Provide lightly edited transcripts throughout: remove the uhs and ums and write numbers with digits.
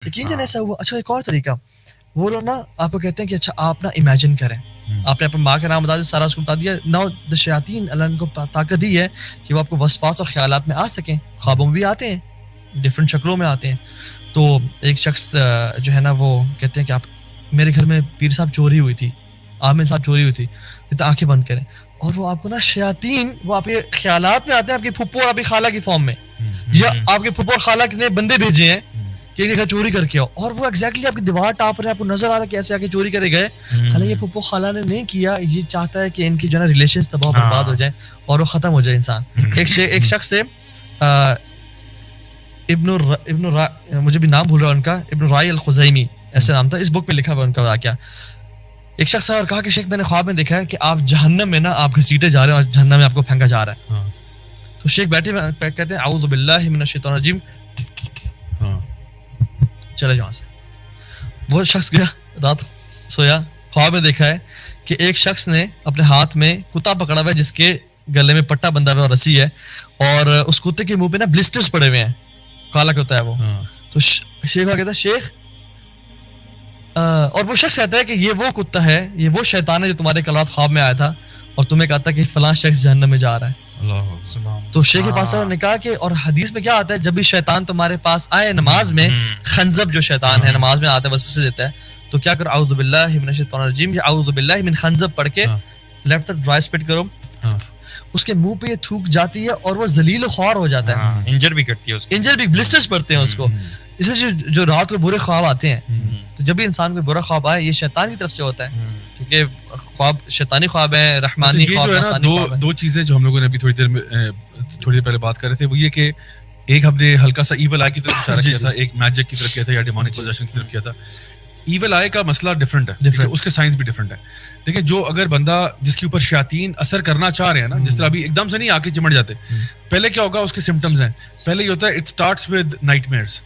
یقین جانے ایسا ہوا. اچھا ایک اور طریقہ, وہ لوگ نا آپ کو کہتے ہیں کہ اچھا آپ نا امیجن کریں, آپ نے اپنے ماں کا نام بتا دیا, سارا اس کو بتا دیا. ناؤ دا شیاطین, اللہ نے کو طاقت دی ہے کہ وہ آپ کو وسواس اور خیالات میں آ سکیں, خوابوں میں بھی آتے ہیں, ڈفرینٹ شکلوں میں آتے ہیں. تو ایک شخص جو ہے نا وہ کہتے ہیں کہ آپ میرے گھر میں پیر صاحب چوری ہوئی تھی, عامر صاحب چوری ہوئی تھی, تو آنکھیں بند کریں, اور وہ آپ کو نا شیاطین وہ آپ کے خیالات میں آتے ہیں, آپ کی پھپھو اور آپ کی خالہ کی فارم میں, یا آپ کے پھپھو اور خالہ نے بندے بھیجے ہیں کہ ایک چوری کر کے آؤ, اور وہ ایگزیکٹلی آپ کی دیوار ٹاپ رہے ہیں, آپ کو نظر آ رہا ہے کیسے آگے چوری کرے گئے. حالانکہ پھپھو خالہ نے نہیں کیا, یہ چاہتا ہے کہ ان کی جو ہے نا ریلیشنز تباہ برباد ہو جائیں اور وہ ختم ہو جائے انسان. ایک شخص سے مجھے بھی نام بھول رہا ان کا, ابن رائی الخزیمی ایسا نام تھا, اس بک میں لکھا ہوا ان کا واقعہ. ایک شخص ہے اور کہا کہ شیخ میں نے خواب میں دیکھا ہے کہ آپ جہنم میں نا آپ گھسیٹے جا رہے ہیں اور جہنم میں آپ کو پھینکا جا رہا ہے. تو شیخ بیٹھے کہتے ہیں اعوذ باللہ من الشیطان الرجیم, چلے جاؤ سے. وہ شخص گیا, رات سویا, خواب میں دیکھا ہے کہ ایک شخص نے اپنے ہاتھ میں کتا پکڑا ہوا ہے جس کے گلے میں پٹا بندھا ہوا اور رسی ہے, اور اس کتے کے منہ پہ نا بلسٹرز پڑے ہوئے ہیں, کالا کتا ہے وہ. تو شیخ کہتا ہے شیخ, اور وہ شخص کہتا ہے کہ یہ وہ کتا ہے, یہ وہ شیطان ہے جو تمہارے کل رات خواب میں آیا تھا اور تمہیں کہتا کہ فلاں شخص جہنم میں جا رہا ہے. تو شیخ کے پاس نے کہا کہ, اور حدیث میں کیا آتا ہے, جب بھی شیطان تمہارے پاس آئے نماز میں, خنزب جو شیطان ہے نماز میں آتا ہے وسوسے دیتا ہے, تو کیا کرو, اعوذ باللہ من الشیطان الرجیم یا اعوذ باللہ من خنزب پڑھ کے لیفٹ طرف ڈرائی اسپٹ کرو, اس کے منہ پہ یہ تھوک جاتی ہے اور وہ ذلیل و خوار ہو جاتا ہے, انجر بھی کرتی ہے, انجر بھی, بلسٹرز پڑتے ہیں اس کو. اس سے جو رات کو برے خواب آتے ہیں, تو جب بھی انسان کو برا خواب آئے یہ شیطان کی طرف سے ہوتا ہے, کیونکہ خواب شیطانی خواب ہے, رحمانی خواب ہے. دو چیزیں جو ہم لوگوں نے ابھی تھوڑی دیر پہلے بات کر رہے تھے, وہ یہ کہ ایک ہم نے ہلکا سا ایول آئی کی طرف اشارہ کیا تھا, ایک میجک کی طرف کیا تھا, یا ڈیمونک پوزیشن کی طرف کیا تھا. ایول آئی کا مسئلہ ڈفرنٹ ہے, اس کے سائنس بھی ڈفرنٹ ہے. دیکھیں جو اگر بندہ جس کے اوپر شیاطین اثر کرنا چاہ رہے ہیں نا, جس طرح ابھی ایک دم سے نہیں آ کے چمٹ جاتے, پہلے کیا ہوگا, اس کے سمٹمز ہیں. پہلے یہ ہوتا ہے it starts with night measures.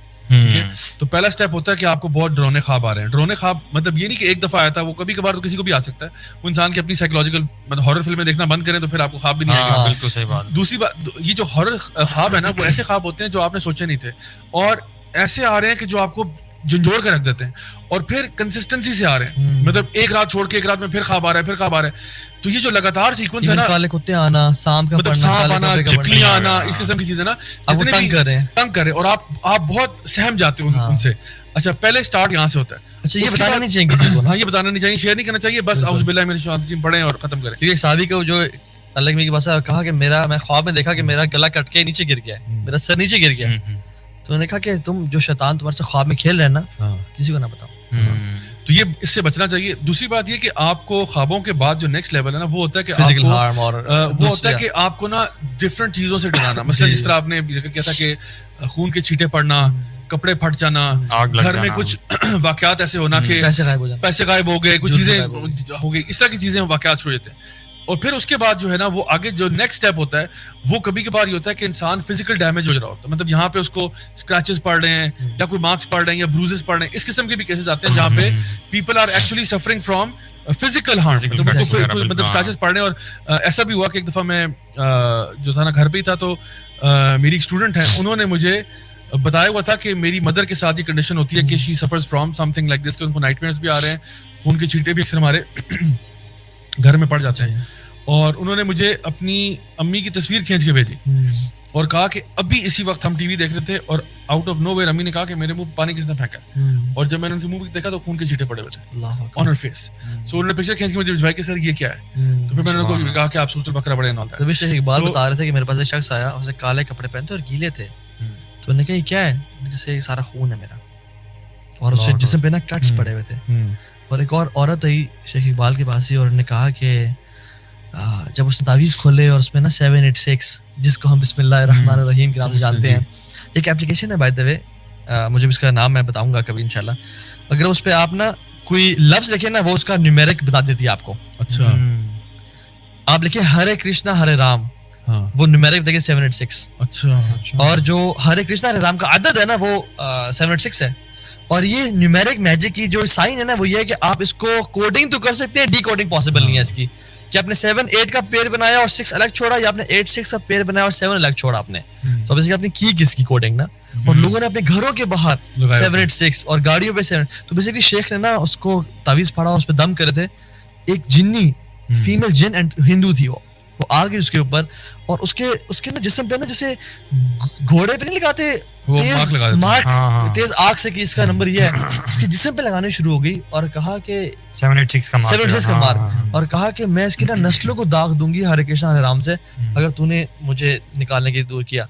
تو پہلا اسٹیپ ہوتا ہے کہ آپ کو بہت ڈرونے خواب آ رہے ہیں. ڈرونے خواب مطلب یہ نہیں کہ ایک دفعہ آیا تھا, وہ کبھی کبھار تو کسی کو بھی آ سکتا ہے. وہ انسان کی اپنی سائیکولوجیکل مطلب ہارر فلمیں دیکھنا بند کریں تو پھر آپ کو خواب بھی نہیں آئے گا. بالکل صحیح بات. دوسری بات, یہ جو ہارر خواب ہے نا, وہ ایسے خواب ہوتے ہیں جو آپ نے سوچے نہیں تھے, اور ایسے آ رہے ہیں کہ جو آپ کو جھنجھوڑ کے رکھ دیتے ہیں, اور پھر کنسسٹنسی سے آ رہے ہیں. مطلب ایک رات چھوڑ کے ایک رات میں پھر خواب آ رہا ہے, پھر خواب آ رہا ہے. تو یہ جو لگاتار سیکوینس ہے نا, کالے کتے آنا, سانپ آنا, چکلیاں آنا, اس قسم کی چیزیں نا تنگ کر رہے ہیں, اور آپ بہت سہم جاتے ہو ان سے. اچھا پہلے اسٹارٹ یہاں سے ہوتا ہے. اچھا یہ بتانا نہیں چاہیے کسی کو, ہاں یہ بتانا نہیں چاہیے, شیئر نہیں کرنا چاہیے, بس اعوذ باللہ من الشیطان الرجیم پڑھیں اور ختم کریں. کیونکہ صحابی کو جو اللہ کے پاس کہا کہ میں خواب میں دیکھا کہ میرا گلا کٹ کے نیچے گر گیا ہے, میرا سر نیچے گر گیا. تو انہوں نے کہا کہ تم جو شیطان تمہارے سے خواب میں کھیل رہے ہیں نا, کسی کو نہ بتاؤ. تو یہ اس سے بچنا چاہیے. دوسری بات یہ کہ آپ کو خوابوں کے بعد جو نیکسٹ لیول ہے نا, وہ ہوتا ہے کہ فزیکل ہارم, اور وہ ہوتا ہے کہ آپ کو نا ڈفرینٹ چیزوں سے ڈرانا. مثلا جس طرح آپ نے ذکر کیا تھا کہ خون کے چھینٹے پڑنا, کپڑے پھٹ جانا, گھر میں کچھ واقعات ایسے ہونا کہ پیسے غائب ہو گئے, کچھ چیزیں ہو گئی, اس طرح کی چیزیں واقعات شروع ہوتے ہیں. اور پھر اس کے بعد جو ہے نا, وہ آگے جو نیکسٹ اسٹیپ ہوتا ہے, وہ کبھی کبھار یہ ہوتا ہے کہ انسان فزیکل ڈیمیج ہو رہا ہوتا ہے. مطلب یہاں پہ اس کو اسکریچز پڑ رہے ہیں, یا کوئی مارکس پڑ رہے ہیں, یا بروزز پڑ رہے ہیں. اس قسم کے بھی کیسز آتے ہیں جہاں پہ people are actually suffering from physical harm, مطلب اسکریچز پڑ رہے ہیں. اور ایسا بھی ہوا کہ ایک دفعہ میں جو تھا نا گھر پہ ہی تھا, تو میری ایک اسٹوڈنٹ ہے, انہوں نے مجھے بتایا ہوا تھا کہ میری مدر کے ساتھ یہ کنڈیشن ہوتی ہے کہ she suffers from something like this, کہ ان کو نائٹ میئرز بھی آ رہے ہیں, خون کے چھینٹے بھی اکثر ہمارے گھر میں پڑ جاتے ہیں. اور انہوں نے مجھے اپنی امی کی تصویر کھینچ کے بھیجی اور کہا کہ ابھی اسی وقت ہم ٹی وی دیکھ رہے تھے, اور آؤٹ آف نو ویئر امی نے کہا کہ میرے منہ پانی کس نے پھینکا, اور جب میں نے ان کے منہ دیکھا تو خون کے چھینٹے پڑے ہوئے تھے آن ہر فیس. سو انہوں نے پکچر کھینچ کے مجھے بھیجوائی کہ سر یہ کیا ہے. تو پھر میں نے ان کو کہا کہ آپ سورۃ البقرہ پڑھیں. تبھی شیخ اقبال بتا رہے تھے کہ میرے پاس ایک شخص آیا, اسے کالے کپڑے پہنتے اور گیلے تھے. تو انہوں نے کہا یہ کیا ہے, میں نے کہا یہ سارا خون ہے میرا, اور اس سے جسم پہ نا کٹس پڑے ہوئے تھے. اور ایک اور عورت آئی شیخ اقبال کے پاس ہی, اور انہوں نے کہا کہ جب اس نے تعویذ کھولے اور اس میں نا 786, جس کو ہم بسم اللہ الرحمن الرحیم کے نام سے جانتے ہیں, ایک اپلیکیشن ہے بائی دا وے, مجھے اس کا نام میں بتاؤں گا کبھی انشاءاللہ. اگر اس پہ آپ نا کوئی لفظ لکھیں نا, وہ اس کا نیومیرک بتا دیتی ہے آپ کو. اچھا آپ لکھیں ہرے کرشنا ہرے رام, وہ نیومیرک دیکھیں 786. اچھا. اور جو ہرے کرشنا ہرے رام کا عدد ہے نا, وہ 786 ہے. اور یہ نیومیرک میجک کی جو سائن ہے نا, وہ یہ ہے کہ آپ اس کو کوڈنگ تو کر سکتے ہیں, ڈی کوڈنگ پاسبل نہیں ہے اس کی, کہ آپ نے 7-8 کا پیئر بنایا اور 6 الگ چھوڑا, یا آپ نے 8-6 کا پیئر بنایا اور 7 الگ چھوڑا آپ نے. تو بیسیکلی آپ نے کی کس کی کوڈنگ نا, اور لوگوں نے اپنے گھروں کے باہر 7-8-6 اور گاڑیوں پہ 7. تو بیسیکلی شیخ نے نا اس کو تعویذ پڑھا اور اس پہ دم کرے تھے. ایک جنی فیمیل جن اینڈ ہندو تھی, وہ آ گئی اس کے اوپر, اور اس کے نا جسم پہ نا جیسے گھوڑے پہ نہیں لگاتے مارک تیز آگ سے کہ اس کا نمبر یہ ہے, اس کے جسم پہ لگانے شروع ہو گئی اور کہا کہ 786 کا مارک, اور کہا کہ میں اس کی نا نسلوں کو داغ دوں گی ہرے کرشنا ہرے رام سے اگر تو نے مجھے نکالنے کی دور کیا.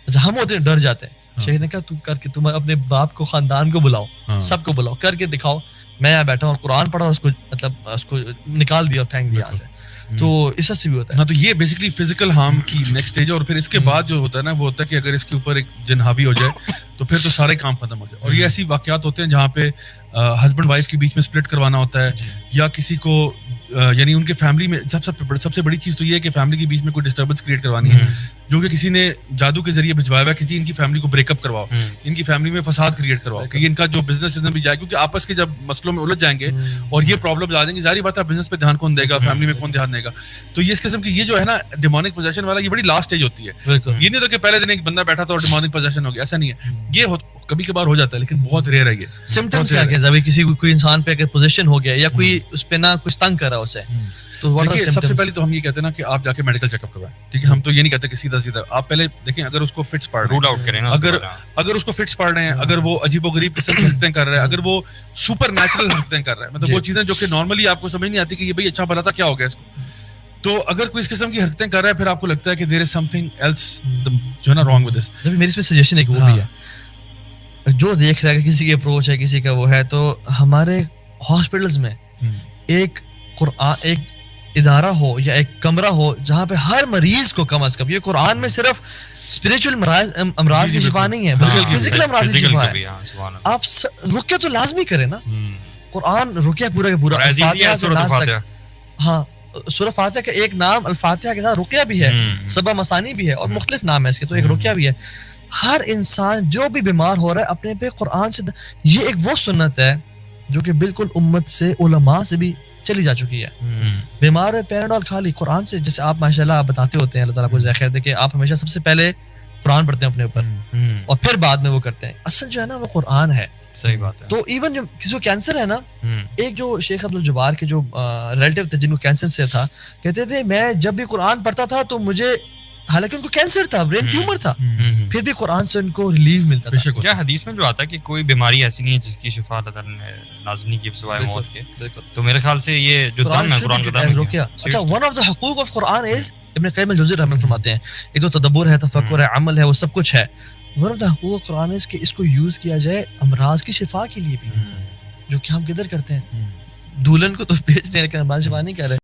ہم ہوتے ہیں ڈر جاتے ہیں. شیخ نے کہا تو کر کے تم اپنے باپ کو خاندان کو بلاؤ, سب کو بلاؤ, کر کے دکھاؤ. میں یہاں بیٹھا ہوں اور قرآن پڑھا اور اس کو مطلب اس کو نکال دیا, پھینک دیا سے. تو اس سے بھی ہوتا ہے. ہاں تو یہ بیسکلی فزیکل ہارم کی نیکسٹ اسٹیج ہے. اور پھر اس کے بعد جو ہوتا ہے نا وہ ہوتا ہے کہ اگر اس کے اوپر ایک جن حاوی ہو جائے تو پھر تو سارے کام ختم ہو جائے. اور یہ ایسی واقعات ہوتے ہیں جہاں پہ ہسبینڈ وائف کے بیچ میں سپلٹ کروانا ہوتا ہے, یا کسی کو یعنی ان کے فیملی میں سب سے بڑی چیز تو یہ ہے کہ فیملی کے بیچ میں کوئی ڈسٹربنس کریٹ کروانی ہے, جو کہ کسی نے جادو کے ذریعے بھجوایا ہوا ہے کہ ان کی فیملی کو بریک اپ کرواؤ, ان کی فیملی میں فساد کریٹ کرواؤ کہ ان کا جو بزنس بھی جائے, کیونکہ آپس کے جب مسئلوں میں الجھ جائیں گے اور یہ پرابلم آ جائیں گی, ظاہری بات ہے بزنس پہ دھیان کون دے گا, فیملی میں کون دھیان دے گا. تو یہ اس قسم کی یہ جو ہے نا ڈیمونک پوزیشن والا, یہ بڑی لاسٹ اسٹیج ہوتی ہے. یہ نہیں تو کہ پہلے دن ایک بندہ بیٹھا تھا اور ڈیمونک پوزیشن ہو گیا, ایسا نہیں ہے. یہ کبھی کبھار ہو جاتا ہے لیکن بہت ریئر ہے. یہ سمپٹمز کیا ہے ابھی کسی کوئی انسان پہ اگر پوزیشن ہو گیا یا کوئی اس پہ نہ کچھ تنگ کر رہا ہے اسے, تو سب سے پہلے تو ہم یہ کہتے ہیں نا کہ آپ جا کے میڈیکل چیک اپ کروائیں. ٹھیک ہے, ہم تو یہ نہیں کہتے کہ سیدھا آپ پہلے دیکھیں اگر اس کو فٹس پڑ رہے ہیں, اگر اس کو فٹس پڑ رہے ہیں, اگر وہ عجیب و غریب قسم کی حرکتیں کر رہے ہیں, اگر وہ سپر نیچرل حرکتیں کر رہے ہیں, مطلب وہ چیزیں جو کہ نارملی آپ کو سمجھ نہیں آتی کہ یہ بھائی اچھا بھلا تھا کیا ہو گیا اس کو, تو اگر کوئی اس قسم کی حرکتیں کر رہا ہے پھر آپ کو لگتا ہے کہ دیر از سم تھنگ ایلس جو ہے نا رانگ ود دس. میری اس پہ سجیشن ایک وہ بھی ہے, جو دیکھ رہا ہے کہ کسی کی اپروچ ہے, کسی کا وہ ہے, تو ہمارے ہاسپٹلز میں ایک قرآن ایک ادارہ ہو یا ایک کمرہ ہو جہاں پہ ہر مریض کو کم از کم, یہ قرآن میں صرف اسپریچول امراض کی شفا نہیں ہے بلکہ فزیکل امراض کی شفا ہے. آپ رقیہ تو لازمی کریں نا, قرآن رقیہ پورا کا پورا. ہاں, سورہ فاتحہ کا ایک نام الفاتحہ کے ساتھ رقیہ بھی ہے, سبع مثانی بھی ہے, اور مختلف نام ہے اس کے, تو ایک رقیہ بھی ہے. ہر انسان جو بھی بیمار ہو رہا ہے اپنے پہ قرآن سے, یہ ایک وہ سنت ہے جو کہ بالکل امت سے علماء سے بھی چلی جا چکی ہے. بیمار ہے پیراڈول خالی قرآن سے, جیسے آپ ماشاءاللہ آپ بتاتے ہوتے ہیں, اللہ تعالیٰ کو خیر دے کہ آپ ہمیشہ سب سے پہلے قرآن پڑھتے ہیں اپنے اوپر اور پھر بعد میں وہ کرتے ہیں. اصل جو ہے نا وہ قرآن ہے. صحیح بات ہے. تو ایون جو کسی کو کینسر ہے نا, ایک جو شیخ عبدالجبار کے جو ریلیٹیو تھے جن کو کینسر سے تھا, کہتے تھے میں جب بھی قرآن پڑھتا تھا تو مجھے, حالانکہ ان کو کینسر تھا, برین ٹیومر تھا, پھر بھی قرآن سے ان کو ریلیف ملتا تھا. کیا حدیث میں جو آتا ہے کہ کوئی بیماری ایسی نہیں ہے جس کی شفا اللہ تعالیٰ نے نازل نہیں کی سوائے موت کے, تو میرے خیال سے یہ جو دم ہے قرآن کا دم ہے. اچھا, ون آف دی حقوق آف قرآن از, ابن قیم الجوزی رحمۃ اللہ فرماتے ہیں, ایک تو تدبر ہے, تفکر ہے, عمل ہے, وہ سب کچھ ہے. ون آف دی حقوق قرآن از کہ اس کو یوز کیا جائے امراض کی شفا کے لیے بھی, جو کہ ہم کدھر کرتے ہیں, دلہن کو تو بیچتے ہیں لیکن امراض شفا نہیں کر رہے.